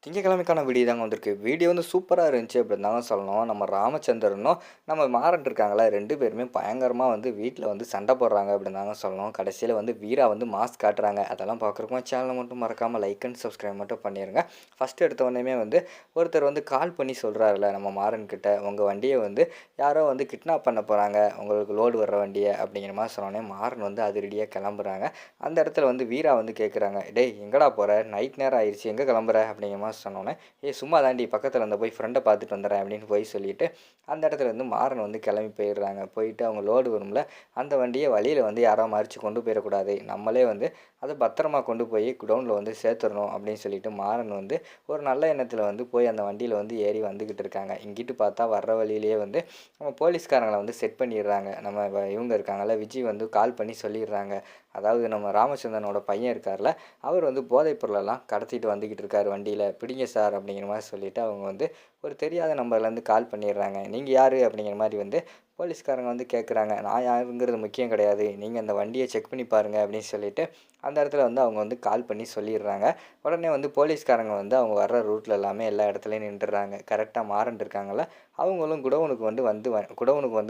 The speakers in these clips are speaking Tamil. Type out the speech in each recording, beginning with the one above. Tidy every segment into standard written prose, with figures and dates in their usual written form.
திங்கட்கிழமைக்கான வீடியோ தாங்க வந்திருக்கு. வீடியோ வந்து சூப்பரா இருந்துச்சு அப்படின்னு தாங்க சொல்லணும். நம்ம ராமச்சந்திரனும், நம்ம மாறன் இருக்காங்கல்ல 2 பேருமே பயங்கரமா வந்து வீட்ல வந்து சண்டை போடுறாங்க அப்படின்னு தாங்க சொல்லணும். கடைசியில வந்து வீரா வந்து மாஸ் காட்டுறாங்க. அதெல்லாம் பார்க்குறப்போ சேனலை மட்டும் மறக்காம லைக் அண்ட் சப்ஸ்கிரைப் மட்டும் பண்ணிருங்க. ஃபர்ஸ்ட் எடுத்த உடனேயுமே வந்து ஒருத்தர் வந்து கால் பண்ணி சொல்றாருல்ல நம்ம மாறன் கிட்ட, "உங்க வண்டிய வந்து யாரோ வந்து கிட்னாப் பண்ண போறாங்க. உங்களுக்கு லோடு வர்ற வண்டிய" அப்படிங்கிற மாரி சொன்னோனே மாறன் வந்து அதிரடியா கிளம்புறாங்க. அந்த இடத்துல வந்து வீரா வந்து கேட்குறாங்க, "டேய் எங்கடா போற? நைட் நேரம் ஆயிருச்சு. எங்க கிளம்புற?" அப்படிங்கிற மாரி சொன்னோனே, "ஏய் சும்மா தாண்டி பக்கத்துல இருந்த போய் ஃப்ரெண்ட பார்த்துட்டு வந்துடுறேன்" அப்படின்னு போய் சொல்லிட்டு, அந்த இடத்துல இருந்து மாறன் வந்து கிளம்பி போயிடுறாங்க. போயிட்டு அவங்க லோடு வரும்ல, அந்த வண்டிய வழியில வந்து யாரோ மறிச்சு கொண்டு போயிறக்கூடாது. நம்மளே வந்து அத பத்திரமா கொண்டு போய் குடோன்ல வந்து சேர்த்துறணும் அப்படின்னு சொல்லிட்டு மாறன் வந்து ஒரு நல்ல எண்ணத்துல வந்து போய் அந்த வண்டியில வந்து ஏறி வந்துகிட்டு இருக்காங்க. இங்கிட்டு பார்த்தா வர்ற வழியிலேயே வந்து நம்ம போலீஸ்காரங்கள வந்து செட் பண்ணிடுறாங்க. நம்ம இவங்க இருக்காங்கல்ல, விஜி வந்து கால் பண்ணி சொல்லிடுறாங்க. அதாவது நம்ம ராமச்சந்திரனோட பையன் இருக்கார்ல, அவர் வந்து போதைப் பொருளெல்லாம் கடத்திட்டு வந்துக்கிட்டு இருக்காரு வண்டியில. பிடிங்க சார் அப்படிங்கிற மாரி சொல்லிட்டு அவங்க வந்து ஒரு தெரியாத நம்பர்லேருந்து கால் பண்ணிடுறாங்க. "நீங்க யாரு?" அப்படிங்கிற மாரி வந்து போலீஸ்காரங்க வந்து கேட்குறாங்க. "நான் யாருங்கிறது முக்கியம் கிடையாது. நீங்க அந்த வண்டிய செக் பண்ணி பாருங்க" அப்படின்னு சொல்லிட்டு அந்த இடத்துல வந்து அவங்க வந்து கால் பண்ணி சொல்லிடுறாங்க. உடனே வந்து போலீஸ்காரங்க வந்து அவங்க வர்ற ரூட்ல எல்லாமே எல்லா இடத்துலயும் நின்றுறாங்க. கரெக்ட்டா மாறன் இருக்காங்கல்ல, அவங்களும் குடோனுக்கு வந்து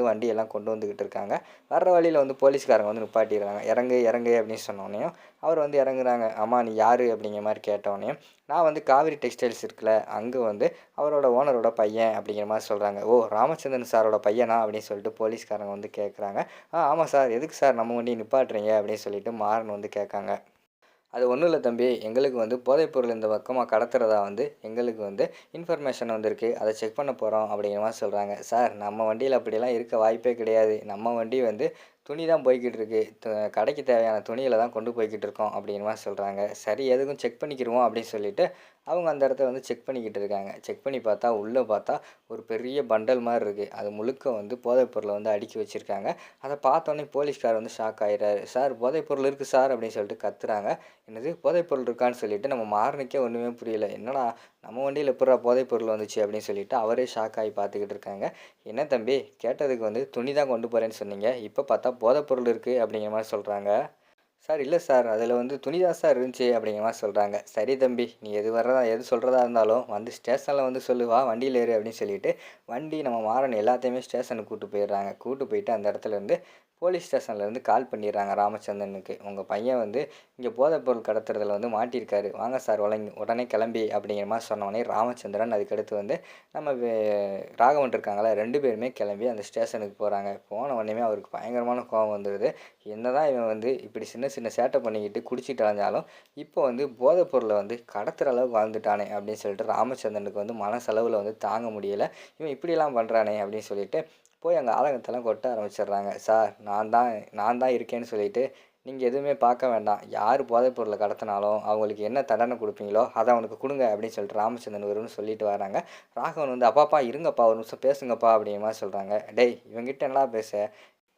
வண்டியெல்லாம் கொண்டு வந்துகிட்டு இருக்காங்க. வர்ற வழியில வந்து போலீஸ்காரங்க வந்து நிப்பாட்டிடுறாங்க. "இறங்கு, இறங்கு" அப்படின்னு சொன்னோனேயும் அவர் வந்து இறங்குறாங்க. "ஆமா நீ யாரு?" அப்படிங்கிற மாரி கேட்டோனேயும், "நான் வந்து காவேரி டெக்ஸ்டைல்ஸ் இருக்குல்ல, அங்க வந்து அவரோட ஓனரோட பையன்" அப்படிங்கிற மாரி சொல்றாங்க. "ஓ! ராமச்சந்திரன் சாரோட பையனா?" அப்படின்னு சொல்லிட்டு போலீஸ்காரங்க வந்து கேட்குறாங்க. ஆமா சார். எதுக்கு சார் நம்ம வண்டிய நிப்பாட்டுறீங்க?" அப்படின்னு சொல்லிட்டு மாறன் வந்து கேட்காங்க. "அது ஒண்ணும் இல்ல தம்பி. எங்களுக்கு வந்து போதைப்பொருள் இந்த பக்கமா கடத்துறதா வந்து எங்களுக்கு வந்து இன்ஃபர்மேஷன் வந்திருக்கு. அத செக் பண்ண போறோம்" அப்படிங்கிற மாரி சொல்றாங்க. "சார் நம்ம வண்டியில அப்படிலாம் இருக்க வாய்ப்பே கிடையாது. நம்ம வண்டி வந்து துணி தான் போய்க்கிட்டு இருக்கு. கடைக்கு தேவையான துணிகள தான் கொண்டு போய்க்கிட்டு இருக்கோம்" அப்படிங்கிற மாரி சொல்றாங்க. "சரி எதுக்கும் செக் பண்ணிக்கிருவோம்" அப்படின்னு சொல்லிட்டு அவங்க அந்த இடத்த வந்து செக் பண்ணிக்கிட்டு இருக்காங்க. செக் பண்ணி பார்த்தா, உள்ள பார்த்தா ஒரு பெரிய பண்டல் மாரி இருக்கு. அது முழுக்க வந்து போதைப் பொருள வந்து அடுக்கி வச்சிருக்காங்க. அத பார்த்தோனே போலீஸ்காரர் வந்து ஷாக் ஆயிறாரு. "சார் போதைப் பொருள் இருக்கு சார்" அப்படின்னு சொல்லிட்டு கத்துறாங்க. என்னது போதைப்பொருள் இருக்கான்னு சொல்லிட்டு நம்ம மாறனுக்கே ஒண்ணுமே புரியல. என்னடா நம்ம வண்டியில எப்புட்றா போதைப்பொருள் வந்துச்சு அப்படின்னு சொல்லிட்டு அவரே ஷாக் ஆகி பார்த்துக்கிட்டு இருக்காங்க. "என்ன தம்பி கேட்டதுக்கு வந்து துணி தான் கொண்டு போறேன்னு சொன்னீங்க. இப்ப பார்த்தா போதைப்பொருள் இருக்கு" அப்படிங்கிற மாரி சொல்றாங்க. "சார் இல்ல சார். அதில வந்து துணி தான் சார் இருந்துச்சு" அப்படிங்கிற மாரி சொல்றாங்க. "சரி தம்பி நீ எது சொல்றதா இருந்தாலும் வந்து ஸ்டேஷன்ல வந்து சொல்லு. வா வண்டியில ஏறு" அப்படின்னு சொல்லிட்டு வண்டி நம்ம மாறன் எல்லாத்தையுமே ஸ்டேஷனுக்கு கூட்டு போயிடுறாங்க. கூட்டு போயிட்டு அந்த இடத்துலேருந்து போலீஸ் ஸ்டேஷன்லேருந்து கால் பண்ணிடுறாங்க ராமச்சந்திரனுக்கு. "உங்க பையன் வந்து இங்கே போதைப்பொருள் கடத்துறதுல வந்து மாட்டியிருக்காரு. வாங்க சார் உடனே கிளம்பி" அப்படிங்கிற மாரி சொன்னோனே ராமச்சந்திரன் அதுக்கடுத்து வந்து நம்ம ராகவன் இருக்காங்கல்ல 2 பேருமே கிளம்பி அந்த ஸ்டேஷனுக்கு போறாங்க. போன உடனேயுமே அவருக்கு பயங்கரமான கோவம் வந்துருது. என்னதான் இவன் வந்து இப்படி சின்ன சின்ன சேட்டை பண்ணிக்கிட்டு குடிச்சிட்டு அலைஞ்சாலும், இப்போ வந்து போதைப் பொருள வந்து கடத்துற அளவுக்கு வாழ்ந்துட்டானே அப்படின்னு சொல்லிட்டு ராமச்சந்திரனுக்கு வந்து மனசளவுல வந்து தாங்க முடியல. இவன் இப்படியெல்லாம் பண்றானே அப்படின்னு சொல்லிட்டு போய் அங்க ஆதங்கத்தெல்லாம் கொட்ட ஆரம்பிச்சிடுறாங்க. "சார் நான் தான் இருக்கேன்னு சொல்லிட்டு நீங்க எதுவுமே பார்க்க வேண்டாம். யார் போதைப் பொருள கடத்துனாலும் அவங்களுக்கு என்ன தண்டனை குடுப்பீங்களோ, அத அவனுக்கு குடுங்க" அப்படின்னு சொல்லிட்டு ராமச்சந்திரன் வெறும்னு சொல்லிட்டு வராங்க. ராகவன் வந்து, "அப்பாப்பா இருங்கப்பா, ஒரு நிமிஷம் பேசுங்கப்பா" அப்படிங்கிற மாரி சொல்றாங்க. "டேய் இவன்கிட்ட என்னடா பேச?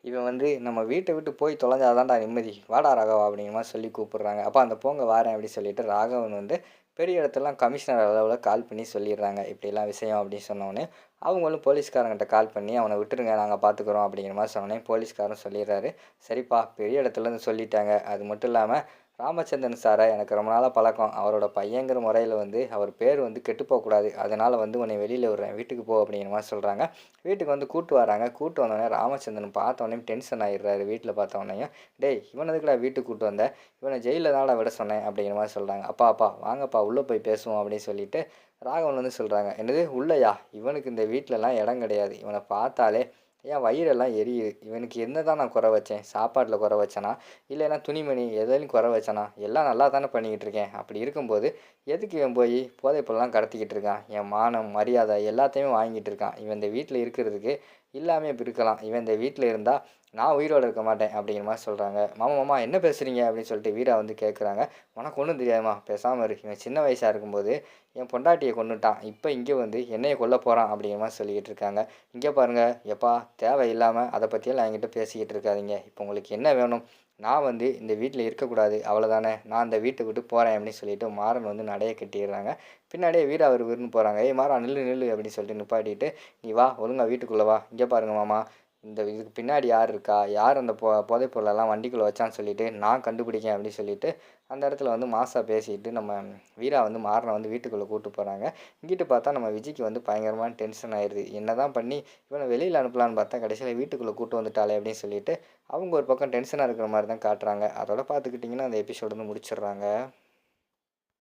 இவன் வந்து நம்ம வீட்ட விட்டு போய் தொலைஞ்சா தான்டா நிம்மதி. வாடா ராகவா" அப்படிங்கிற மாரி சொல்லி கூப்பிடுறாங்க. "அப்பா அந்த போங்க வாரேன்" அப்படின்னு சொல்லிட்டு ராகவன் வந்து பெரிய இடத்துலலாம் கமிஷனர் அளவுல கால் பண்ணி சொல்லிடுறாங்க. இப்படிலாம் விஷயம் அப்படின்னு சொன்னோனே, அவங்களும் போலீஸ்காரங்கிட்ட கால் பண்ணி "அவன விட்டுருங்க நாங்க பார்த்துக்குறோம்" அப்படிங்கிற மாரி சொன்னோனே, போலீஸ்காரரும் சொல்லிடுறாரு. "சரிப்பா பெரிய இடத்துலருந்து சொல்லிட்டாங்க. அது மட்டும் இல்லாம ராமச்சந்திரன் சார எனக்கு ரொம்ப நாளா பழக்கம். அவரோட பையங்கிற முறையில வந்து அவர் பேர் வந்து கெட்டு போக்கூடாது. அதனால வந்து உன்னைய வெளியில விடுறேன். வீட்டுக்கு போ" அப்படிங்கிற மாரி சொல்றாங்க. வீட்டுக்கு வந்து கூட்டு வராங்க. கூட்டு வந்தோனே ராமச்சந்திரன் பார்த்தோனேயும் டென்ஷன் ஆயிடுறாரு. வீட்ல பார்த்தோனேயும், "டேய் இவன எதுக்குடா வீட்டுக்கு கூட்டு வந்த? இவன ஜெயில்ல தான்டா விட சொன்னேன்" அப்படிங்கிற மாரி சொல்றாங்க. "அப்பா வாங்கப்பா உள்ள போய் பேசுவோம்" அப்படின்னு சொல்லிட்டு ராகவன் வந்து சொல்றாங்க. "என்னது உள்ளயா? இவனுக்கு இந்த வீட்லலாம் இடம் கிடையாது. இவன பார்த்தாலே என் வயிறெல்லாம் எரியுது. இவனுக்கு என்னதான் நான் குறை வச்சேன்? சாப்பாட்ல குறை வச்சேனா? இல்லைன்னா துணிமணி எதுலயும் குறை வச்சேனா? எல்லாம் நல்லா தானே பண்ணிக்கிட்டு இருக்கேன். அப்படி இருக்கும்போது எதுக்கு இவன் போய் போதைப் பொருள்லாம் கடத்திக்கிட்டு இருக்கான்? என் மானம், மரியாதை எல்லாத்தையுமே வாங்கிட்டு இருக்கான். இவன் இந்த வீட்ல இருக்கிறதுக்கு இல்லாம இப்ப இருக்கலாம். இவன் இந்த வீட்ல இருந்தா நான் உயிரோட இருக்க மாட்டேன்" அப்படிங்கிற மாரி சொல்றாங்க. "மாமா என்ன பேசுறீங்க?" அப்படின்னு சொல்லிட்டு வீரா வந்து கேட்குறாங்க. "உனக்கு ஒண்ணும் தெரியாதும்மா. பேசாம இரு. இவன் சின்ன வயசா இருக்கும்போது என் பொண்டாட்டிய கொன்னுட்டான். இப்ப இங்க வந்து என்னைய கொல்லப் போறான்" அப்படிங்கிற மாரி சொல்லிக்கிட்டு இருக்காங்க. "இங்க பாருங்க, எப்பா தேவையில்லாம அத பத்தியெல்லாம் என்கிட்ட பேசிக்கிட்டு இருக்காதீங்க. இப்போ உங்களுக்கு என்ன வேணும்? நான் வந்து இந்த வீட்ல இருக்கக்கூடாது. அவ்வளோதானே. நான் இந்த வீட்ட விட்டு போறேன்" அப்படின்னு சொல்லிட்டு மாறன் வந்து நடைய கட்டிடுறாங்க. பின்னாடியே வீரா விறுவிறுன்னு போறாங்க. "ஏய் மாறா நில்லு நில்லு" அப்படின்னு சொல்லிட்டு நிப்பாட்டிட்டு, "நீ வா ஒழுங்கா வீட்டுக்குள்ள வா. இங்க பாருங்க மாமா, இதுக்கு பின்னாடி யார் இருக்கா, யார் அந்த போதைப் பொருளெல்லாம் வண்டிக்குள்ளே வச்சான்னு சொல்லிட்டு நான் கண்டுபிடிக்கேன் அப்படின்னு சொல்லிட்டு அந்த இடத்துல வந்து மாசா பேசிட்டு நம்ம வீரா வந்து மாறனை வந்து வீட்டுக்குள்ளே கூட்டு போகிறாங்க. இங்கிட்டு பார்த்தா நம்ம விஜிக்கு வந்து பயங்கரமான டென்ஷன் ஆயிடுது. என்னதான் பண்ணி இவனை வெளியில் அனுப்பலான்னு பார்த்தா கடைசியில் வீட்டுக்குள்ளே கூட்டு வந்துட்டாளே அப்படின்னு சொல்லிட்டு அவங்க ஒரு பக்கம் டென்ஷனாக இருக்கிற மாதிரி தான் காட்டுறாங்க. அதோட பார்த்துக்கிட்டிங்கன்னா அந்த எபிசோடு வந்து முடிச்சிடுறாங்க.